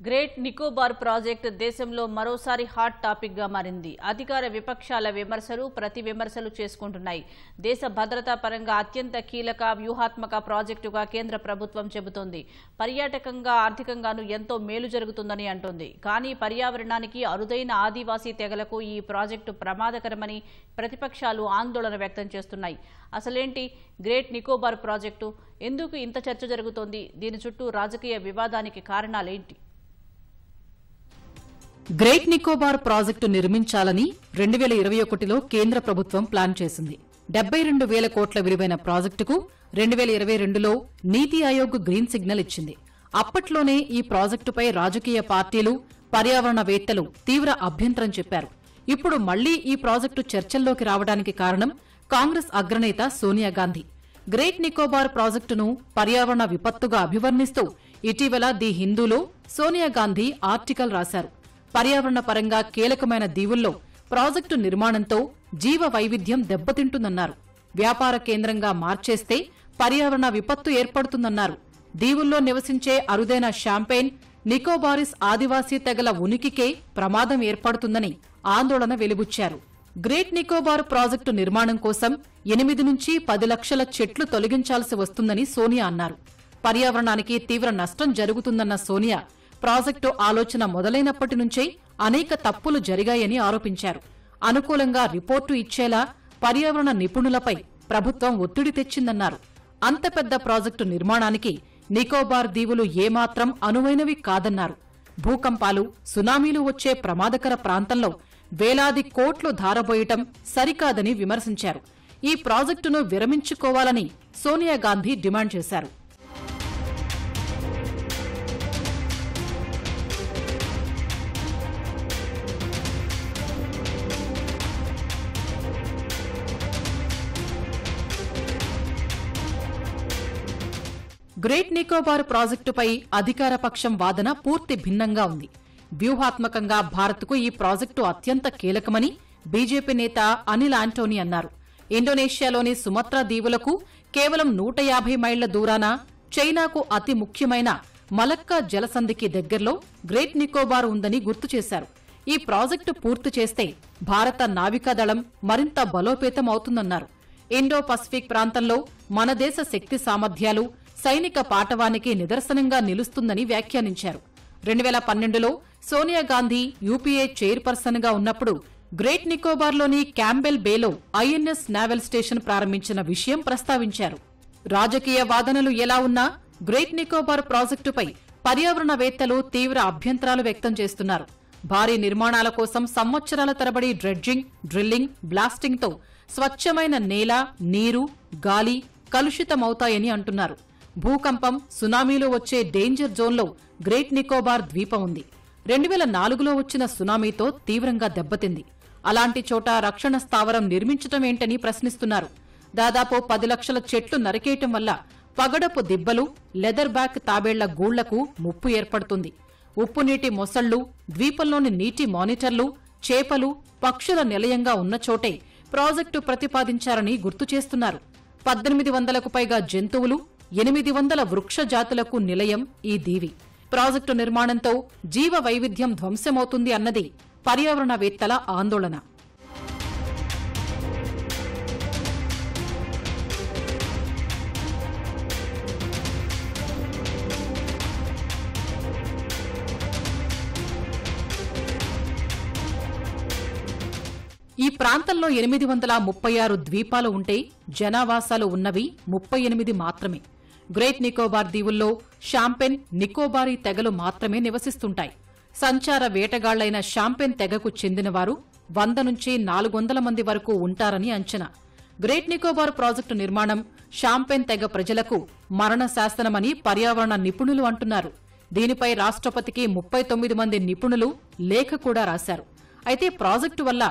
Great Nicobar project దేశంలో మరోసారి hot topic గా మారింది. అధికార విపక్షాల విమర్శలు ప్రతి విమర్శలు చేసుకుంటున్నాయి. దేశ భద్రతా పరంగా అత్యంత కీలక వ్యూహాత్మక ప్రాజెక్టుగా కేంద్ర ప్రభుత్వం చెబుతోంది. పర్యాటకంగా ఆర్థికంగానూ ఎంతో మేలు జరుగుతుందని అంటోంది. కానీ పర్యావరణానికి అరుదైన ఆదివాసీ తెగలకు ఈ ప్రాజెక్టు ప్రమాదకరమని ప్రతిపక్షాలు ఆందోళన వ్యక్తం చేస్తున్నాయి. అసలేంటి గ్రేట్ నికోబార్ ప్రాజెక్టు? ఎందుకు ఇంత చర్చ జరుగుతోంది? దీని చుట్టూ రాజకీయ వివాదానికి కారణాలేంటి? గ్రేట్ నికోబార్ ప్రాజెక్టు నిర్మించాలని 2021లో కేంద్ర ప్రభుత్వం ప్లాన్ చేసింది. 72,000 కోట్ల విలువైన ప్రాజెక్టుకు 2022లో నీతి ఆయోగ్ గ్రీన్ సిగ్నల్ ఇచ్చింది. అప్పట్లోనే ఈ ప్రాజెక్టుపై రాజకీయ పార్టీలు, పర్యావరణవేత్తలు తీవ్ర అభ్యంతరం చెప్పారు. ఇప్పుడు మళ్లీ ఈ ప్రాజెక్టు చర్చల్లోకి రావడానికి కారణం కాంగ్రెస్ అగ్రనేత సోనియా గాంధీ. గ్రేట్ నికోబార్ ప్రాజెక్టును పర్యావరణ విపత్తుగా అభివర్ణిస్తూ ఇటీవల ది హిందూలో సోనియా గాంధీ ఆర్టికల్ రాశారు. పర్యావరణ పరంగా కీలకమైన దీవుల్లో ప్రాజెక్టు నిర్మాణంతో జీవ వైవిధ్యం దెబ్బతింటుందన్నారు. వ్యాపార కేంద్రంగా మార్చేస్తే పర్యావరణ విపత్తు ఏర్పడుతుందన్నారు. దీవుల్లో నివసించే అరుదైన షాంపెయిన్, నికోబారిస్ ఆదివాసీ తెగల ఉనికికే ప్రమాదం ఏర్పడుతుందని ఆందోళన వెలిబుచ్చారు. గ్రేట్ నికోబార్ ప్రాజెక్టు నిర్మాణం కోసం 8 నుంచి 10 లక్షల చెట్లు తొలగించాల్సి వస్తుందని సోనియా అన్నారు. పర్యావరణానికి తీవ్ర నష్టం జరుగుతుందన్న సోనియా ప్రాజెక్టు ఆలోచన మొదలైనప్పటి నుంచే అనేక తప్పులు జరిగాయని ఆరోపించారు. అనుకూలంగా రిపోర్టు ఇచ్చేలా పర్యావరణ నిపుణులపై ప్రభుత్వం ఒత్తిడి తెచ్చిందన్నారు. అంత పెద్ద ప్రాజెక్టు నిర్మాణానికి నికోబార్ దీవులు ఏమాత్రం అనువైనవి కాదన్నారు. భూకంపాలు, సునామీలు వచ్చే ప్రమాదకర ప్రాంతంలో వేలాది కోట్లు ధారబోయటం సరికాదని విమర్శించారు. ఈ ప్రాజెక్టును విరమించుకోవాలని సోనియా గాంధీ డిమాండ్ చేశారు. గ్రేట్ నికోబార్ ప్రాజెక్టుపై అధికార పక్షం వాదన పూర్తి భిన్నంగా ఉంది. వ్యూహాత్మకంగా భారత్కు ఈ ప్రాజెక్టు అత్యంత కీలకమని బీజేపీ నేత అనిల్ ఆంటోనీ అన్నారు. ఇండోనేషియాలోని సుమత్రా దీవులకు కేవలం 150 మైళ్ల దూరాన చైనాకు అతి ముఖ్యమైన మలక్కా జలసంధికి దగ్గరలో గ్రేట్ నికోబార్ ఉందని గుర్తు చేశారు. ఈ ప్రాజెక్టు పూర్తి చేస్తే భారత నావికాదళం మరింత బలోపేతం అవుతుందన్నారు. ఇండో పసిఫిక్ ప్రాంతంలో మన దేశ శక్తి సామర్థ్యాలు, సైనిక పాటవానికి నిదర్శనంగా నిలుస్తుందని వ్యాఖ్యానించారు. 2012లో సోనియా గాంధీ యూపీఏ చైర్పర్సన్ గా ఉన్నప్పుడు గ్రేట్ నికోబార్లోని క్యాంబెల్ బేలో ఐఎన్ఎస్ నావల్ స్టేషన్ ప్రారంభించిన విషయం ప్రస్తావించారు. రాజకీయ వాదనలు ఎలా ఉన్నా గ్రేట్ నికోబార్ ప్రాజెక్టుపై పర్యావరణవేత్తలు తీవ్ర అభ్యంతరాలు వ్యక్తం చేస్తున్నారు. భారీ నిర్మాణాల కోసం సంవత్సరాల తరబడి డ్రెడ్జింగ్, డ్రిల్లింగ్, బ్లాస్టింగ్తో స్వచ్ఛమైన నేల, నీరు, గాలి కలుషితమవుతాయని అంటున్నారు. భూకంపం, సునామీలో వచ్చే డేంజర్ జోన్లో గ్రేట్ నికోబార్ ద్వీపం ఉంది. 2004లో వచ్చిన సునామీతో తీవ్రంగా దెబ్బతింది. అలాంటి చోట రక్షణ స్థావరం నిర్మించటమేంటని ప్రశ్నిస్తున్నారు. దాదాపు 10 లక్షల చెట్లు నరికేయటం వల్ల పగడపు దిబ్బలు, లెదర్ బ్యాక్ తాబేళ్ల గూళ్లకు ముప్పు ఏర్పడుతుంది. ఉప్పునీటి మొసళ్లు, ద్వీపంలోని నీటి మానిటర్లు, చేపలు, పక్షుల నిలయంగా ఉన్న చోటే ప్రాజెక్టు ప్రతిపాదించారని గుర్తు చేస్తున్నారు. 1800కు పైగా జంతువులు, 800 వృక్ష జాతులకు నిలయం ఈ దీవి. ప్రాజెక్టు నిర్మాణంతో జీవ వైవిధ్యం ధ్వంసమవుతుంది అన్నది పర్యావరణవేత్తల ఆందోళన. ఈ ప్రాంతంలో 836 ద్వీపాలు ఉంటే జనావాసాలు ఉన్నవి 38 మాత్రమే. గ్రేట్ నికోబార్ దీవుల్లో షాంపెన్, నికోబారీ తెగలు మాత్రమే నివసిస్తుంటాయి. సంచార వేటగాళ్లైన షాంపెన్ తెగకు చెందినవారు 100 నుంచి 400 మంది వరకు ఉంటారని అంచనా. గ్రేట్ నికోబార్ ప్రాజెక్టు నిర్మాణం షాంపెన్ తెగ ప్రజలకు మరణ శాసనమని పర్యావరణ నిపుణులు అంటున్నారు. దీనిపై రాష్ట్రపతికి 39 మంది నిపుణులు లేఖ కూడా రాశారు. అయితే ప్రాజెక్టు వల్ల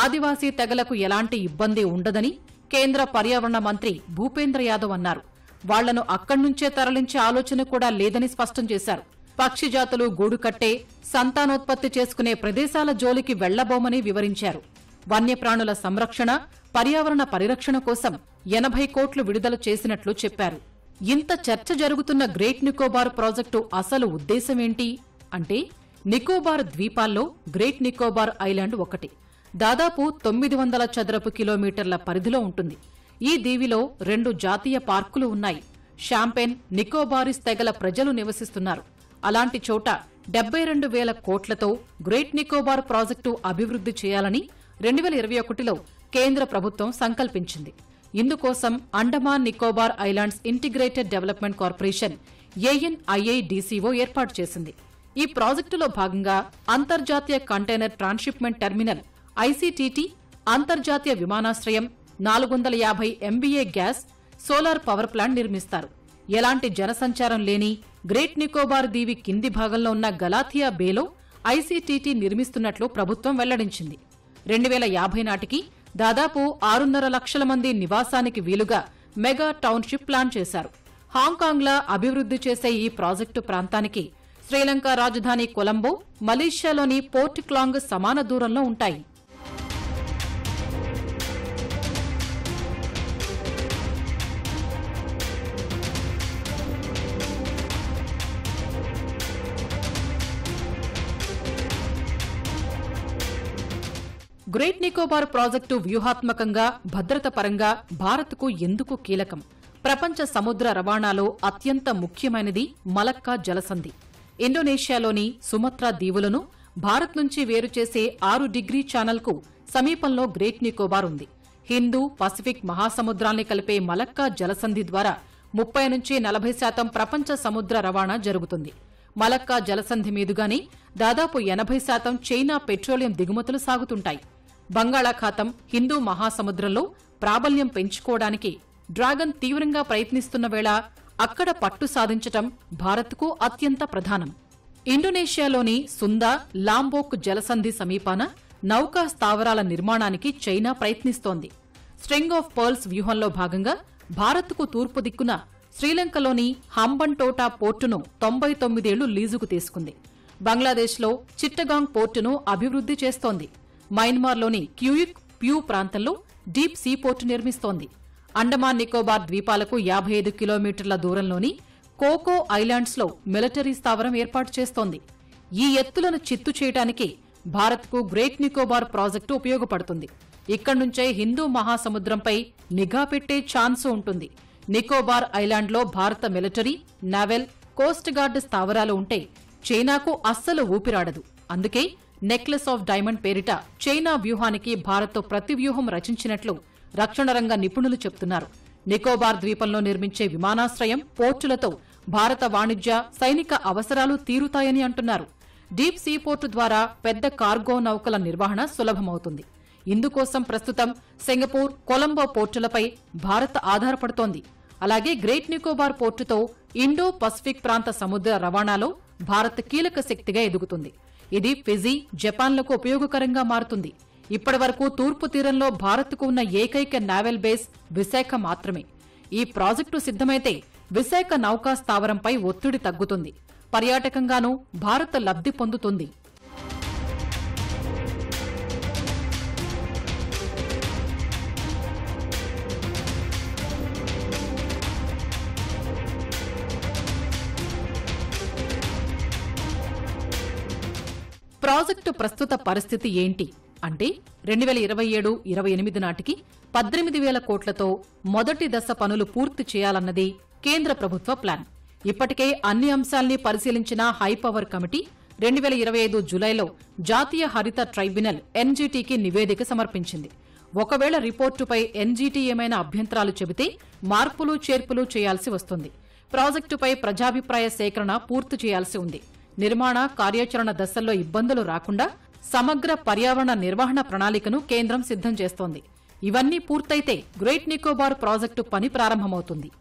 ఆదివాసీ తెగలకు ఎలాంటి ఇబ్బంది ఉండదని కేంద్ర పర్యావరణ మంత్రి భూపేంద్ర యాదవ్ అన్నారు. వాళ్లను అక్కడ్నుంచే తరలించే ఆలోచన కూడా లేదని స్పష్టం చేశారు. పక్షి జాతులు గూడు కట్టే, సంతానోత్పత్తి చేసుకునే ప్రదేశాల జోలికి వెళ్లబోమని వివరించారు. వన్యప్రాణుల సంరక్షణ, పర్యావరణ పరిరక్షణ కోసం 80 కోట్లు విడుదల చేసినట్లు చెప్పారు. ఇంత చర్చ జరుగుతున్న గ్రేట్ నికోబార్ ప్రాజెక్టు అసలు ఉద్దేశమేంటి? అంటే నికోబార్ ద్వీపాల్లో గ్రేట్ నికోబార్ ఐలాండ్ ఒకటి. దాదాపు 900 చదరపు కిలోమీటర్ల పరిధిలో ఉంటుంది. ఈ దీవిలో 2 జాతీయ పార్కులు ఉన్నాయి. షాంపెన్, నికోబారిస్ తెగల ప్రజలు నివసిస్తున్నారు. అలాంటి చోట 72,000 కోట్లతో గ్రేట్ నికోబార్ ప్రాజెక్టు అభివృద్ధి చేయాలని 2021లో కేంద్ర ప్రభుత్వం సంకల్పించింది. ఇందుకోసం Andaman Nicobar islands integrated development corporation ANIIDCO ఏర్పాటు చేసింది. ఈ ప్రాజెక్టులో భాగంగా అంతర్జాతీయ కంటైనర్ ట్రాన్స్షిప్మెంట్ టెర్మినల్ ICTT, అంతర్జాతీయ విమానాశ్రయం, 450 MVA gas, solar power plant నిర్మిస్తారు. ఎలాంటి జనసంచారం లేని గ్రేట్ నికోబార్ దీవి కింది భాగంలో ఉన్న గలాథియా బేలో ICTT నిర్మిస్తున్నట్లు ప్రభుత్వం వెల్లడించింది. 2050 నాటికి దాదాపు 6.5 లక్షల మంది నివాసానికి వీలుగా మెగా టౌన్షిప్ ప్లాన్ చేశారు. హాంకాంగ్లా అభివృద్ధి చేసే ఈ ప్రాజెక్టు ప్రాంతానికి శ్రీలంక రాజధాని కొలంబో, మలేషియాలోని పోర్ట్ క్లాంగ్ సమాన దూరంలో ఉంటాయి. గ్రేట్ నికోబార్ ప్రాజెక్టు వ్యూహాత్మకంగా, భద్రత పరంగా భారత్కు ఎందుకు కీలకం? ప్రపంచ సముద్ర రవాణాలో అత్యంత ముఖ్యమైనది మలక్కా జలసంధి. ఇండోనేషియాలోని సుమత్రా దీవులను భారత్ నుంచి వేరుచేసే 6 డిగ్రీ ఛానల్కు సమీపంలో గ్రేట్ నికోబార్ ఉంది. హిందూ, పసిఫిక్ మహాసముద్రాల్ని కలిపే మలక్కా జలసంధి ద్వారా 30 నుంచి 40% ప్రపంచ సముద్ర రవాణా జరుగుతుంది. మలక్కా జలసంధి మీదుగానే దాదాపు 80% చైనా పెట్రోలియం దిగుమతులు సాగుతుంటాయి. బంగాళాఖాతం, హిందూ మహాసముద్రంలో ప్రాబల్యం పెంచుకోవడానికి డ్రాగన్ తీవ్రంగా ప్రయత్నిస్తున్న వేళ అక్కడ పట్టు సాధించటం భారత్కు అత్యంత ప్రధానం. ఇండోనేషియాలోని సుందా, లాంబోక్ జలసంధి సమీపాన నౌకా స్థావరాల నిర్మాణానికి చైనా ప్రయత్నిస్తోంది. స్ట్రింగ్ ఆఫ్ పర్ల్స్ వ్యూహంలో భాగంగా భారత్కు తూర్పు దిక్కున శ్రీలంకలోని హంబన్టోటా పోర్టును 99 ఏళ్లు లీజుకు తీసుకుంది. బంగ్లాదేశ్లో చిట్టగాంగ్ పోర్టును అభివృద్ధి చేస్తోంది. మయన్మార్లోని క్యూయిక్ ప్యూ ప్రాంతంలో డీప్ సీ పోర్టు నిర్మిస్తోంది. అండమాన్ నికోబార్ ద్వీపాలకు 55 కిలోమీటర్ల దూరంలోని కోకో ఐలాండ్స్లో మిలిటరీ స్థావరం ఏర్పాటు చేస్తోంది. ఈ ఎత్తులను చిత్తు చేయడానికి భారత్కు గ్రేట్ నికోబార్ ప్రాజెక్టు ఉపయోగపడుతుంది. ఇక్కడ్నుంచే హిందూ మహాసముద్రంపై నిఘా పెట్టే ఛాన్సు ఉంటుంది. నికోబార్ ఐలాండ్లో భారత మిలిటరీ, నావెల్, కోస్ట్ గార్డ్ స్థావరాలు ఉంటే చైనాకు అస్సలు ఊపిరాడదు. అందుకే నెక్లెస్ ఆఫ్ డైమండ్ పేరిట చైనా వ్యూహానికి భారత్ ప్రతివ్యూహం రచించినట్లు రక్షణ రంగ నిపుణులు చెప్తున్నారు. నికోబార్ ద్వీపంలో నిర్మించే విమానాశ్రయం, పోర్టులతో భారత వాణిజ్య, సైనిక అవసరాలు తీరుతాయని అంటున్నారు. డీప్ సీ పోర్టు ద్వారా పెద్ద కార్గో నౌకల నిర్వహణ సులభమవుతుంది. ఇందుకోసం ప్రస్తుతం సింగపూర్, కొలంబో పోర్టులపై భారత్ ఆధారపడుతోంది. అలాగే గ్రేట్ నికోబార్ పోర్టుతో ఇండో పసిఫిక్ ప్రాంత సముద్ర రవాణాలో భారత్ కీలక శక్తిగా ఎదుగుతుంది. ఇది ఫిజీ, జపాన్లకు ఉపయోగకరంగా మారుతుంది. ఇప్పటివరకు తూర్పు తీరంలో భారత్కు ఉన్న ఏకైక నావెల్ బేస్ విశాఖ మాత్రమే. ఈ ప్రాజెక్టు సిద్ధమైతే విశాఖ నౌకా స్థావరంపై ఒత్తిడి తగ్గుతుంది. పర్యాటకంగానూ భారత్ లబ్ధి పొందుతుంది. ప్రాజెక్టు ప్రస్తుత పరిస్థితి ఏంటి అంటే 2027-28 నాటికి 18,000 కోట్లతో మొదటి దశ పనులు పూర్తి చేయాలన్నది కేంద్ర ప్రభుత్వ ప్లాన్. ఇప్పటికే అన్ని అంశాల్ని పరిశీలించిన హైపవర్ కమిటీ 2025 జులైలో జాతీయ హరిత ట్రైబ్యునల్ NGTకి నివేదిక సమర్పించింది. ఒకవేళ రిపోర్టుపై NGT ఏమైనా అభ్యంతరాలు చెబితే మార్పులు చేర్పులు చేయాల్సి వస్తుంది. ప్రాజెక్టుపై ప్రజాభిప్రాయ సేకరణ పూర్తి చేయాల్సి ఉంది. నిర్మాణ, కార్యాచరణ దశల్లో ఇబ్బందులు రాకుండా సమగ్ర పర్యావరణ నిర్వహణ ప్రణాళికను కేంద్రం సిద్ధం చేస్తోంది. ఇవన్నీ పూర్తయితే గ్రేట్ నికోబార్ ప్రాజెక్టు పని ప్రారంభమవుతుంది.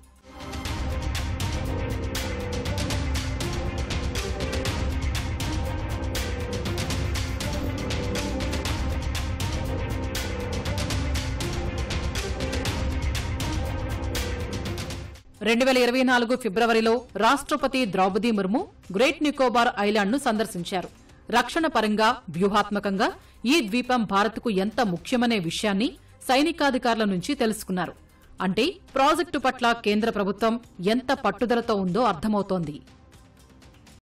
ఫిబ్రవరిలో రాష్ట్రపతి ద్రౌపది ముర్ము గ్రేట్ నికోబార్ ఐలాండ్ను సందర్శించారు. రక్షణ పరంగా, వ్యూహాత్మకంగా ఈ ద్వీపం భారత్కు ఎంత ముఖ్యమనే విషయాన్ని సైనికాధికారుల నుంచి తెలుసుకున్నారు. అంటే ప్రాజెక్టు పట్ల కేంద్ర ప్రభుత్వం ఎంత పట్టుదలతో ఉందో అర్థమవుతోంది.